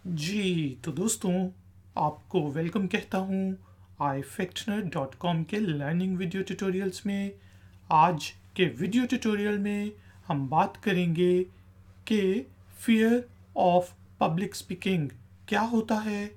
जी, तो दोस्तों आपको वेलकम कहता हूँ iFactNerd.com के लर्निंग वीडियो ट्यूटोरियल्स में। आज के वीडियो ट्यूटोरियल में हम बात करेंगे कि फियर ऑफ पब्लिक स्पीकिंग क्या होता है।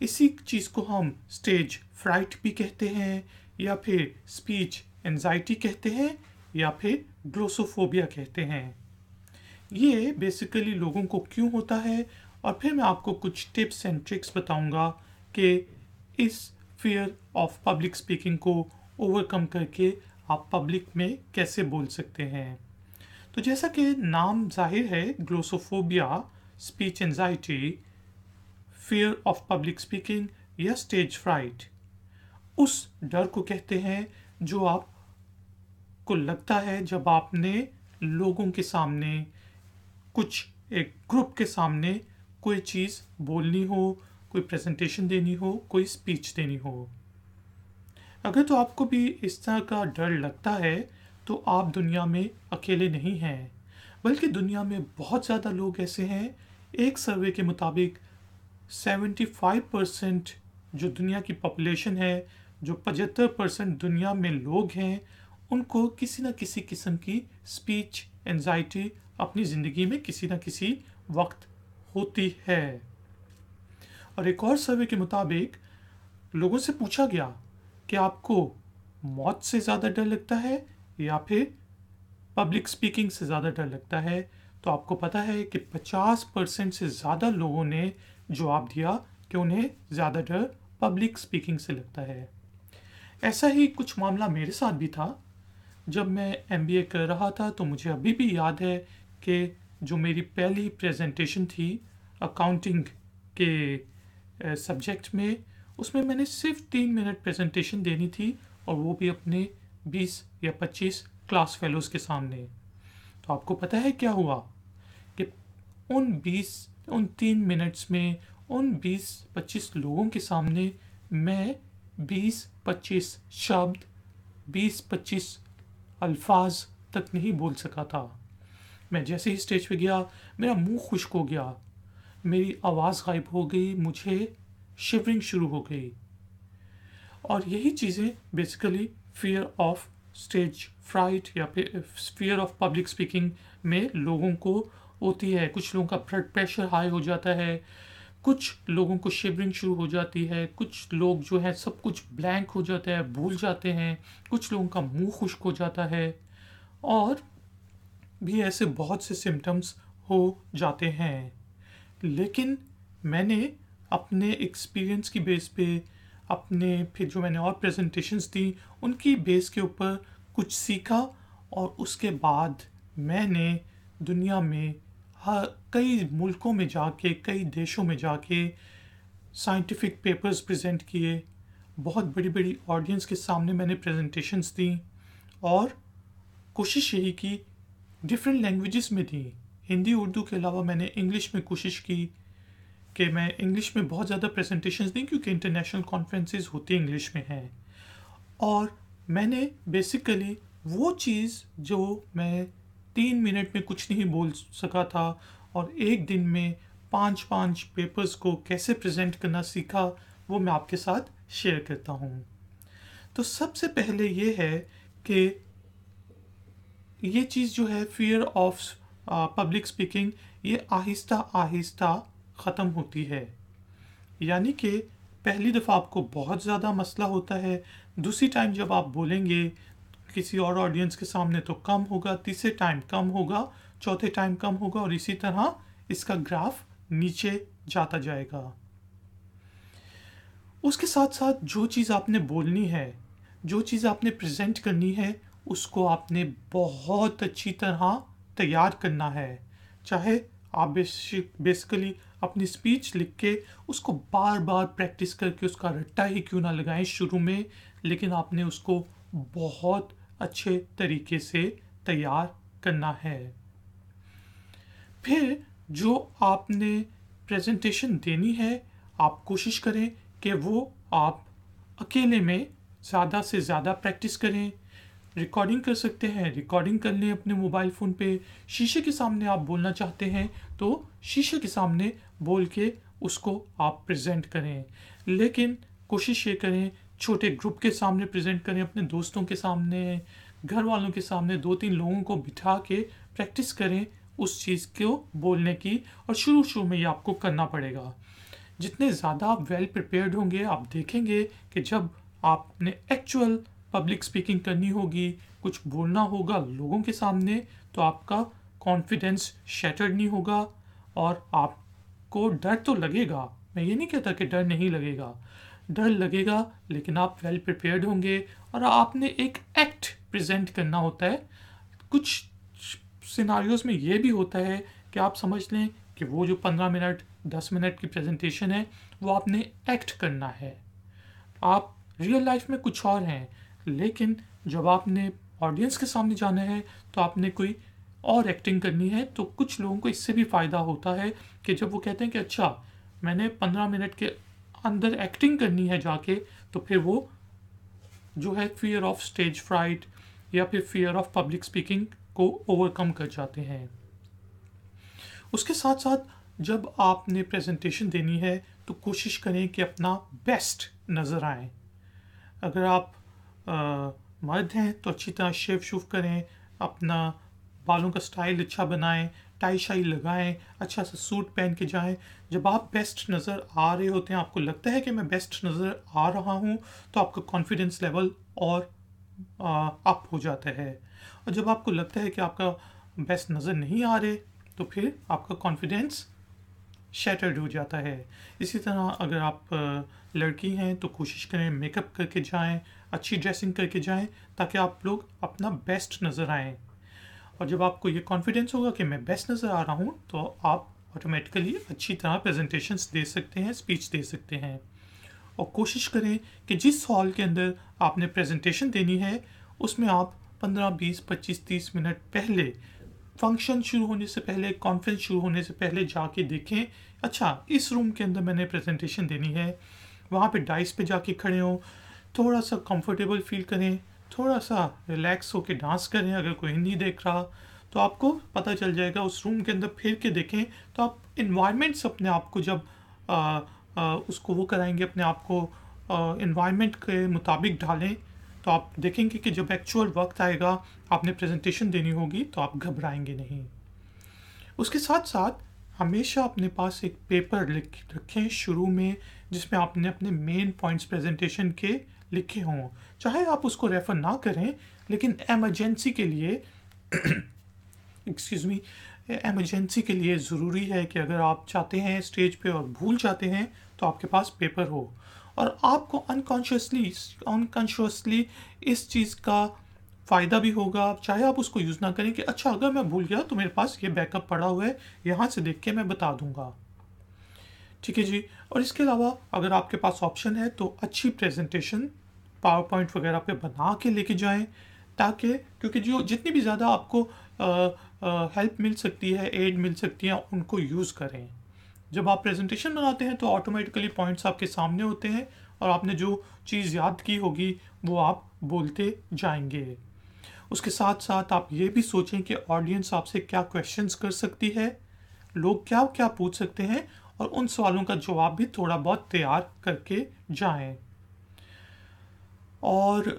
इसी चीज़ को हम स्टेज फ्राइट भी कहते हैं, या फिर स्पीच एंजाइटी कहते हैं, या फिर ग्लोसोफोबिया कहते हैं। ये बेसिकली लोगों को क्यों होता है, और फिर मैं आपको कुछ टिप्स एंड ट्रिक्स बताऊंगा कि इस फियर ऑफ पब्लिक स्पीकिंग को ओवरकम करके आप पब्लिक में कैसे बोल सकते हैं। तो जैसा कि नाम जाहिर है, glossophobia, speech anxiety, fear of public speaking या स्टेज फ्राइट उस डर को कहते हैं जो आपको लगता है जब आपने लोगों के सामने, कुछ एक ग्रुप के सामने कोई चीज़ बोलनी हो, कोई प्रेजेंटेशन देनी हो, कोई स्पीच देनी हो। अगर तो आपको भी इस तरह का डर लगता है तो आप दुनिया में अकेले नहीं हैं, बल्कि दुनिया में बहुत ज़्यादा लोग ऐसे हैं। एक सर्वे के मुताबिक 75% जो दुनिया की पॉपुलेशन है, जो 75% दुनिया में लोग हैं, उनको किसी न किसी किस्म की स्पीच एंजाइटी अपनी ज़िंदगी में किसी न किसी वक्त होती है। और एक और सर्वे के मुताबिक लोगों से पूछा गया कि आपको मौत से ज़्यादा डर लगता है या फिर पब्लिक स्पीकिंग से ज़्यादा डर लगता है, तो आपको पता है कि 50% से ज़्यादा लोगों ने जवाब दिया कि उन्हें ज़्यादा डर पब्लिक स्पीकिंग से लगता है। ऐसा ही कुछ मामला मेरे साथ भी था। जब मैं एमबीए कर रहा था तो मुझे अभी भी याद है कि जो मेरी पहली प्रेजेंटेशन थी अकाउंटिंग के सब्जेक्ट में, उसमें मैंने सिर्फ 3 मिनट प्रेजेंटेशन देनी थी, और वो भी अपने 20 या 25 क्लास फेलोज़ के सामने। तो आपको पता है क्या हुआ कि उन 3 मिनट्स में उन 20-25 लोगों के सामने मैं 20-25 शब्द, 20-25 अल्फाज तक नहीं बोल सका था। मैं जैसे ही स्टेज पे गया, मेरा मुंह खुश्क हो गया, मेरी आवाज़ गायब हो गई, मुझे शिवरिंग शुरू हो गई। और यही चीज़ें basically fear of stage fright या फिर फियर ऑफ पब्लिक स्पीकिंग में लोगों को होती है। कुछ लोगों का ब्लड प्रेशर हाई हो जाता है, कुछ लोगों को शिवरिंग शुरू हो जाती है, कुछ लोग जो है सब कुछ ब्लैंक हो जाता है, भूल जाते हैं, कुछ लोगों का मुंह खुश्क हो जाता है, और भी ऐसे बहुत से सिम्टम्स हो जाते हैं। लेकिन मैंने अपने एक्सपीरियंस की बेस पे, अपने फिर जो मैंने और प्रेजेंटेशंस दी उनकी बेस के ऊपर कुछ सीखा, और उसके बाद मैंने दुनिया में हर कई मुल्कों में जाके, कई देशों में जाके साइंटिफिक पेपर्स प्रेजेंट किए, बहुत बड़ी बड़ी ऑडियंस के सामने मैंने प्रेजेंटेशंस दी, और कोशिश यही की डिफरेंट लैंग्वेजेस में दी। हिंदी उर्दू के अलावा मैंने इंग्लिश में कोशिश की कि मैं इंग्लिश में बहुत ज़्यादा प्रेजेंटेशंस दी, क्योंकि इंटरनेशनल कॉन्फ्रेंसेस होती इंग्लिश में हैं। और मैंने बेसिकली वो चीज़ जो मैं 3 मिनट में कुछ नहीं बोल सका था, और एक दिन में 5-5 पेपर्स को कैसे प्रेजेंट करना सीखा, वो मैं आपके साथ शेयर करता हूँ। तो सबसे पहले ये है कि ये चीज़ जो है फियर ऑफ पब्लिक स्पीकिंग, ये आहिस्ता आहिस्ता ख़त्म होती है। यानी कि पहली दफ़ा आपको बहुत ज़्यादा मसला होता है, दूसरी टाइम जब आप बोलेंगे किसी और ऑडियंस के सामने तो कम होगा, तीसरे टाइम कम होगा, चौथे टाइम कम होगा, और इसी तरह इसका ग्राफ नीचे जाता जाएगा। उसके साथ साथ जो चीज़ आपने बोलनी है, जो चीज़ आपने प्रेजेंट करनी है, उसको आपने बहुत अच्छी तरह तैयार करना है। चाहे आप बेसिकली अपनी स्पीच लिख के उसको बार बार प्रैक्टिस करके उसका रट्टा ही क्यों ना लगाएं शुरू में, लेकिन आपने उसको बहुत अच्छे तरीके से तैयार करना है। फिर जो आपने प्रेजेंटेशन देनी है, आप कोशिश करें कि वो आप अकेले में ज़्यादा से ज़्यादा प्रैक्टिस करें। रिकॉर्डिंग कर सकते हैं, रिकॉर्डिंग कर लें अपने मोबाइल फ़ोन पे। शीशे के सामने आप बोलना चाहते हैं तो शीशे के सामने बोल के उसको आप प्रेजेंट करें। लेकिन कोशिश ये करें छोटे ग्रुप के सामने प्रेजेंट करें, अपने दोस्तों के सामने, घर वालों के सामने 2-3 लोगों को बिठा के प्रैक्टिस करें उस चीज़ को बोलने की। और शुरू शुरू में ये आपको करना पड़ेगा। जितने ज़्यादा आप वेल प्रिपेयर्ड होंगे, आप देखेंगे कि जब आपने एक्चुअल पब्लिक स्पीकिंग करनी होगी, कुछ बोलना होगा लोगों के सामने, तो आपका कॉन्फिडेंस शैटर्ड नहीं होगा और आपको डर तो लगेगा। मैं ये नहीं कहता कि डर नहीं लगेगा, डर लगेगा, लेकिन आप वेल प्रिपेयर्ड होंगे और आपने एक एक्ट प्रेजेंट करना होता है। कुछ सिनारियोज में ये भी होता है कि आप समझ लें कि वो जो 15 मिनट 10 मिनट की प्रेजेंटेशन है वो आपने एक्ट करना है। आप रियल लाइफ में कुछ और हैं, लेकिन जब आपने ऑडियंस के सामने जाना है तो आपने कोई और एक्टिंग करनी है। तो कुछ लोगों को इससे भी फ़ायदा होता है कि जब वो कहते हैं कि अच्छा मैंने 15 मिनट के अंदर एक्टिंग करनी है जाके, तो फिर वो जो है फियर ऑफ स्टेज फ्राइट या फिर फियर ऑफ पब्लिक स्पीकिंग को ओवरकम कर जाते हैं। उसके साथ साथ जब आपने प्रेजेंटेशन देनी है तो कोशिश करें कि अपना बेस्ट नज़र आए। अगर आप मर्द हैं तो अच्छी तरह शेव शूव करें, अपना बालों का स्टाइल अच्छा बनाएं, टाई शाई लगाएं, अच्छा सा सूट पहन के जाएं। जब आप बेस्ट नज़र आ रहे होते हैं, आपको लगता है कि मैं बेस्ट नज़र आ रहा हूं, तो आपका कॉन्फिडेंस लेवल और अप हो जाता है। और जब आपको लगता है कि आपका बेस्ट नज़र नहीं आ रहे, तो फिर आपका कॉन्फिडेंस शैटर्ड हो जाता है। इसी तरह अगर आप लड़की हैं तो कोशिश करें मेकअप करके जाएं, अच्छी ड्रेसिंग करके जाएं, ताकि आप लोग अपना बेस्ट नज़र आएं। और जब आपको ये कॉन्फिडेंस होगा कि मैं बेस्ट नज़र आ रहा हूँ, तो आप ऑटोमेटिकली अच्छी तरह प्रेजेंटेशंस दे सकते हैं, स्पीच दे सकते हैं। और कोशिश करें कि जिस हॉल के अंदर आपने प्रेजेंटेशन देनी है उसमें आप 15, 20, 25, 30 मिनट पहले, फंक्शन शुरू होने से पहले, कॉन्फ्रेंस शुरू होने से पहले जाके देखें, अच्छा इस रूम के अंदर मैंने प्रेजेंटेशन देनी है। वहाँ पे डाइस पे जाके खड़े हों, थोड़ा सा कंफर्टेबल फील करें, थोड़ा सा रिलैक्स होके डांस करें। अगर कोई नहीं देख रहा तो आपको पता चल जाएगा। उस रूम के अंदर फिर के देखें तो आप इन्वायरमेंट्स अपने आप को जब उसको वो कराएंगे, अपने आप को इन्वायरमेंट के मुताबिक ढालें, तो आप देखेंगे कि जब एक्चुअल वक्त आएगा आपने प्रेजेंटेशन देनी होगी तो आप घबराएंगे नहीं। उसके साथ साथ हमेशा अपने पास एक पेपर लिख रखें शुरू में, जिसमें आपने अपने मेन पॉइंट्स प्रेजेंटेशन के लिखे हों। चाहे आप उसको रेफ़र ना करें, लेकिन एमरजेंसी के लिए एक्सक्यूज़ मी, एमरजेंसी के लिए ज़रूरी है कि अगर आप चाहते हैं स्टेज पे और भूल जाते हैं तो आपके पास पेपर हो। और आपको अनकॉन्शियसली इस चीज़ का फ़ायदा भी होगा, चाहे आप उसको यूज़ ना करें कि अच्छा अगर मैं भूल गया तो मेरे पास ये बैकअप पड़ा हुआ है, यहाँ से देख के मैं बता दूंगा। ठीक है जी। और इसके अलावा अगर आपके पास ऑप्शन है तो अच्छी प्रेजेंटेशन पावर पॉइंट वगैरह पे बना के लेके जाएं, ताकि क्योंकि जो जितनी भी ज़्यादा आपको हेल्प मिल सकती है, एड मिल सकती है, उनको यूज़ करें। जब आप प्रेजेंटेशन बनाते हैं तो ऑटोमेटिकली पॉइंट्स आपके सामने होते हैं और आपने जो चीज़ याद की होगी वो आप बोलते जाएंगे। उसके साथ साथ आप ये भी सोचें कि ऑडियंस आपसे क्या क्वेश्चंस कर सकती है, लोग क्या क्या पूछ सकते हैं, और उन सवालों का जवाब भी थोड़ा बहुत तैयार करके जाएं। और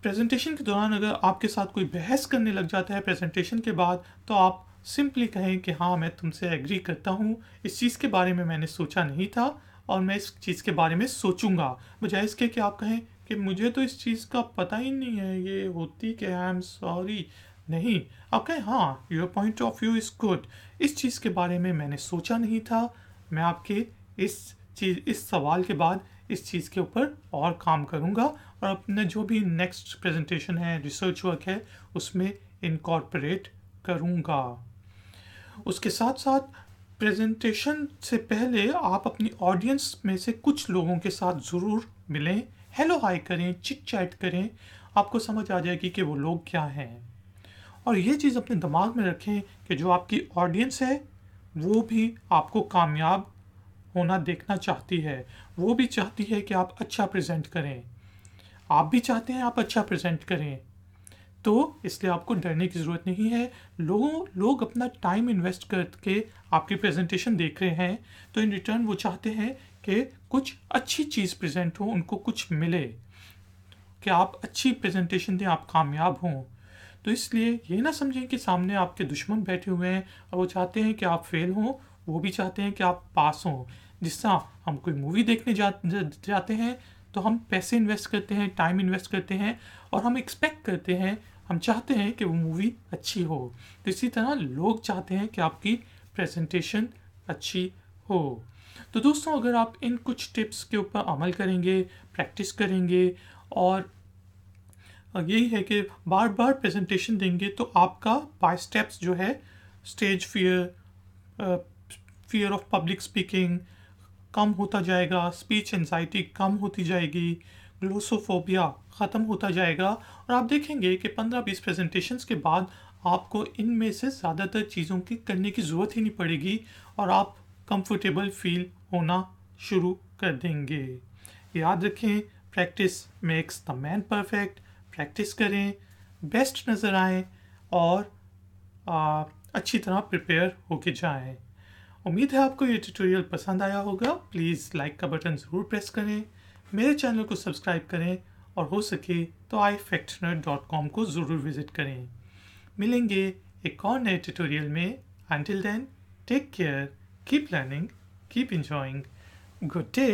प्रेजेंटेशन के दौरान अगर आपके साथ कोई बहस करने लग जाता है प्रेजेंटेशन के बाद, तो आप सिंपली कहें कि हाँ मैं तुमसे एग्री करता हूँ, इस चीज़ के बारे में मैंने सोचा नहीं था और मैं इस चीज़ के बारे में सोचूंगा, बजाय इसके कि आप कहें कि मुझे तो इस चीज़ का पता ही नहीं है, ये होती कि आई एम सॉरी। नहीं, आप कहें हाँ your point of view is good, इस चीज़ के बारे में मैंने सोचा नहीं था, मैं आपके इस सवाल के बाद इस चीज़ के ऊपर और काम करूँगा और अपने जो भी नेक्स्ट प्रेजेंटेशन है, रिसर्च वर्क है, उसमें इनकॉर्पोरेट करूँगा। उसके साथ साथ प्रेजेंटेशन से पहले आप अपनी ऑडियंस में से कुछ लोगों के साथ ज़रूर मिलें, हेलो हाय करें, चिट चैट करें, आपको समझ आ जाएगी कि वो लोग क्या हैं। और ये चीज़ अपने दिमाग में रखें कि जो आपकी ऑडियंस है वो भी आपको कामयाब होना देखना चाहती है, वो भी चाहती है कि आप अच्छा प्रेजेंट करें, आप भी चाहते हैं आप अच्छा प्रेजेंट करें। तो इसलिए आपको डरने की ज़रूरत नहीं है। लोग अपना टाइम इन्वेस्ट करके आपकी प्रेजेंटेशन देख रहे हैं, तो इन रिटर्न वो चाहते हैं कि कुछ अच्छी चीज़ प्रेजेंट हो, उनको कुछ मिले, कि आप अच्छी प्रेजेंटेशन दें, आप कामयाब हों। तो इसलिए ये ना समझें कि सामने आपके दुश्मन बैठे हुए हैं और वो चाहते हैं कि आप फेल हों, वो भी चाहते हैं कि आप पास हों। जिस तरह हम कोई मूवी देखने जाते हैं, तो हम पैसे इन्वेस्ट करते हैं, टाइम इन्वेस्ट करते हैं, और हम एक्सपेक्ट करते हैं, हम चाहते हैं कि वो मूवी अच्छी हो। तो इसी तरह लोग चाहते हैं कि आपकी प्रेजेंटेशन अच्छी हो। तो दोस्तों, अगर आप इन कुछ टिप्स के ऊपर अमल करेंगे, प्रैक्टिस करेंगे, और यही है कि बार बार प्रेजेंटेशन देंगे, तो आपका बाय स्टेप्स जो है stage fear, fear of public speaking कम होता जाएगा, स्पीच एंजाइटी कम होती जाएगी, ग्लोसोफोबिया ख़त्म होता जाएगा, और आप देखेंगे कि 15-20 प्रेजेंटेशंस के बाद आपको इनमें से ज़्यादातर चीज़ों की करने की ज़रूरत ही नहीं पड़ेगी, और आप कंफर्टेबल फील होना शुरू कर देंगे। याद रखें, practice makes the man perfect. Practice करें, बेस्ट नज़र आए, और अच्छी तरह प्रिपेयर होके जाएं। उम्मीद है आपको ये ट्यूटोरियल पसंद आया होगा। प्लीज़ लाइक का बटन ज़रूर प्रेस करें, मेरे चैनल को सब्सक्राइब करें, और हो सके तो ifactnerd.com को ज़रूर विज़िट करें। मिलेंगे एक और नए ट्यूटोरियल में। Until then, take care, keep learning, keep enjoying. Good day.